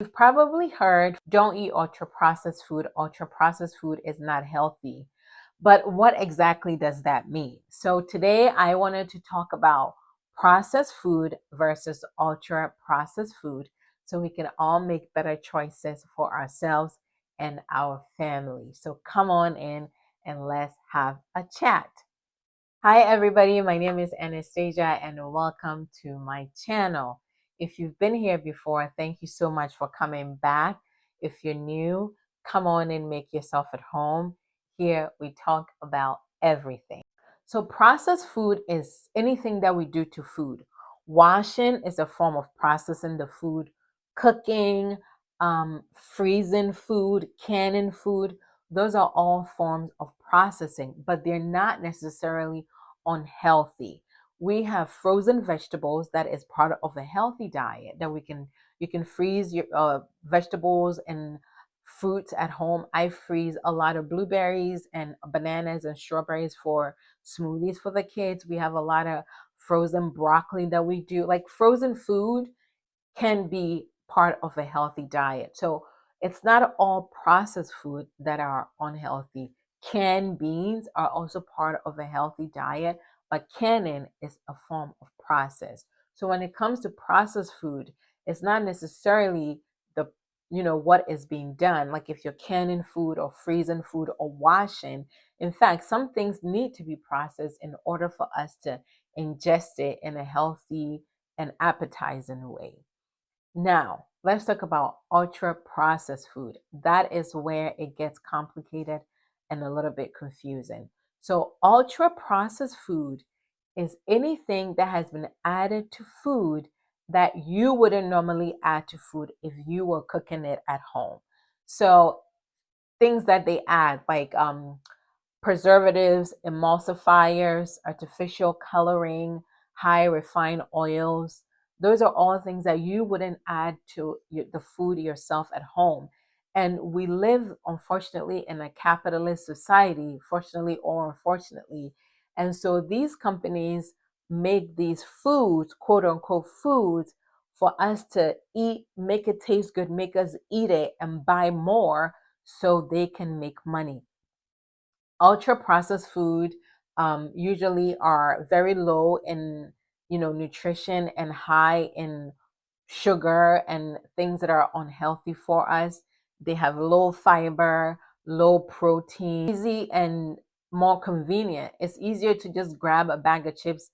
You've probably heard, don't eat ultra processed food. Ultra processed food is not healthy. But what exactly does that mean? So today I wanted to talk about processed food versus ultra processed food so we can all make better choices for ourselves and our family. So come on in and let's have a chat. Hi, everybody. My name is Anastasia, and welcome to my channel. If you've been here before, thank you so much for coming back. If you're new, come on and make yourself at home. Here we talk about everything. So, processed food is anything that we do to food. Washing is a form of processing the food, cooking, freezing food, canning food. Those are all forms of processing, but they're not necessarily unhealthy. We have frozen vegetables that is part of a healthy diet that you can freeze your vegetables and fruits at home. I freeze a lot of blueberries and bananas and strawberries for smoothies for the kids. We have a lot of frozen broccoli that we do. Like frozen food can be part of a healthy diet. So it's not all processed food that are unhealthy. Canned beans are also part of a healthy diet, but canning is a form of process. So when it comes to processed food, it's not necessarily the what is being done. Like if you're canning food or freezing food or washing, in fact, some things need to be processed in order for us to ingest it in a healthy and appetizing way. Now, let's talk about ultra processed food. That is where it gets complicated and a little bit confusing. So, ultra processed food is anything that has been added to food that you wouldn't normally add to food if you were cooking it at home. So, things that they add, like preservatives, emulsifiers, artificial coloring, high refined oils. Those are all things that you wouldn't add to the food yourself at home. And we live, unfortunately, in a capitalist society, fortunately or unfortunately. And so these companies make these foods, quote unquote foods, for us to eat, make it taste good, make us eat it and buy more so they can make money. Ultra processed food usually are very low in nutrition and high in sugar and things that are unhealthy for us. They have low fiber, low protein, easy and more convenient. It's easier to just grab a bag of chips,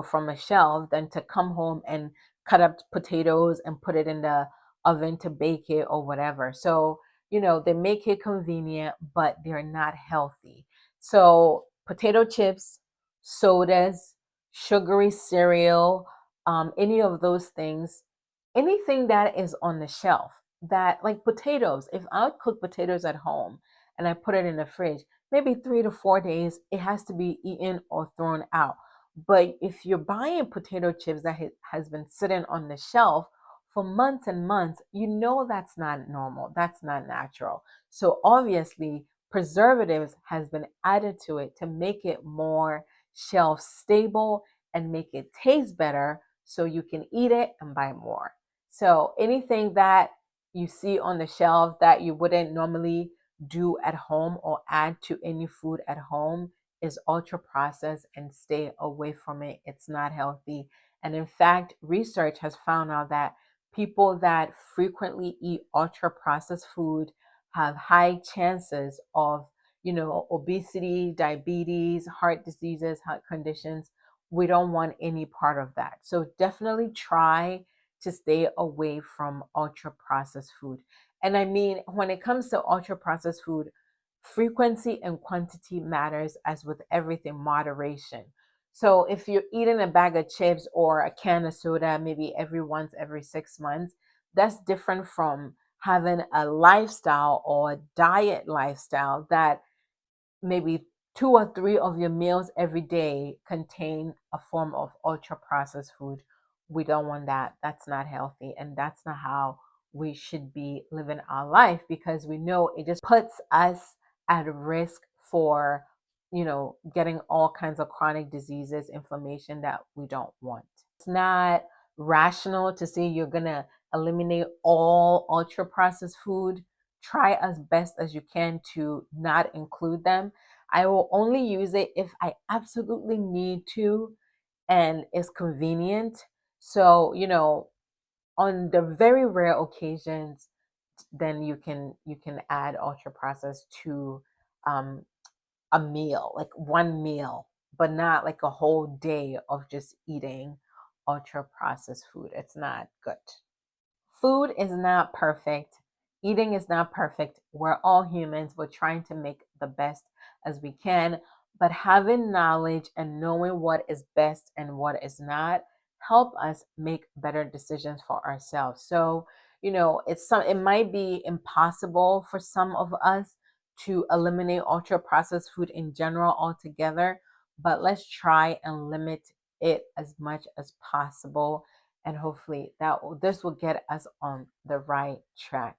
from a shelf than to come home and cut up potatoes and put it in the oven to bake it or whatever. So, they make it convenient, but they're not healthy. So, potato chips, sodas, sugary cereal, any of those things, anything that is on the shelf, that like potatoes, if I cook potatoes at home and I put it in the fridge, maybe 3 to 4 days, it has to be eaten or thrown out. But if you're buying potato chips that has been sitting on the shelf for months and months, that's not normal. That's not natural. So obviously, preservatives has been added to it to make it more shelf stable and make it taste better so you can eat it and buy more. So anything that you see on the shelf that you wouldn't normally do at home or add to any food at home is ultra processed, and stay away from it. It's not healthy. And in fact, research has found out that people that frequently eat ultra processed food have high chances of, obesity, diabetes, heart diseases, heart conditions. We don't want any part of that. So definitely try to stay away from ultra processed food. And I mean, when it comes to ultra processed food, frequency and quantity matters, as with everything, moderation. So if you're eating a bag of chips or a can of soda maybe every 6 months, that's different from having a lifestyle or a diet lifestyle that maybe 2 or 3 of your meals every day contain a form of ultra processed food. We don't want that. That's not healthy. And that's not how we should be living our life, because we know it just puts us at risk for, getting all kinds of chronic diseases, inflammation that we don't want. It's not rational to say you're going to eliminate all ultra processed food. Try as best as you can to not include them. I will only use it if I absolutely need to and it's convenient. So, on the very rare occasions, then you can add ultra processed to um, a meal, like one meal, but not like a whole day of just eating ultra processed food. It's not good. Food is not perfect. Eating is not perfect. We're all humans. We're trying to make the best as we can. But having knowledge and knowing what is best and what is not help us make better decisions for ourselves. So, it might be impossible for some of us to eliminate ultra processed food in general altogether, but let's try and limit it as much as possible, and hopefully this will get us on the right track.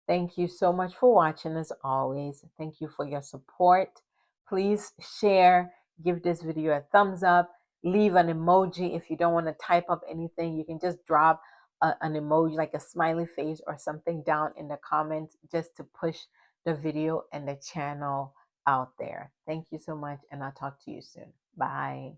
Thank you so much for watching. As always, thank you for your support. Please share, give this video a thumbs up, leave an emoji. If you don't want to type up anything, you can just drop an emoji like a smiley face or something down in the comments, just to push the video and the channel out there. Thank you so much, and I'll talk to you soon. Bye.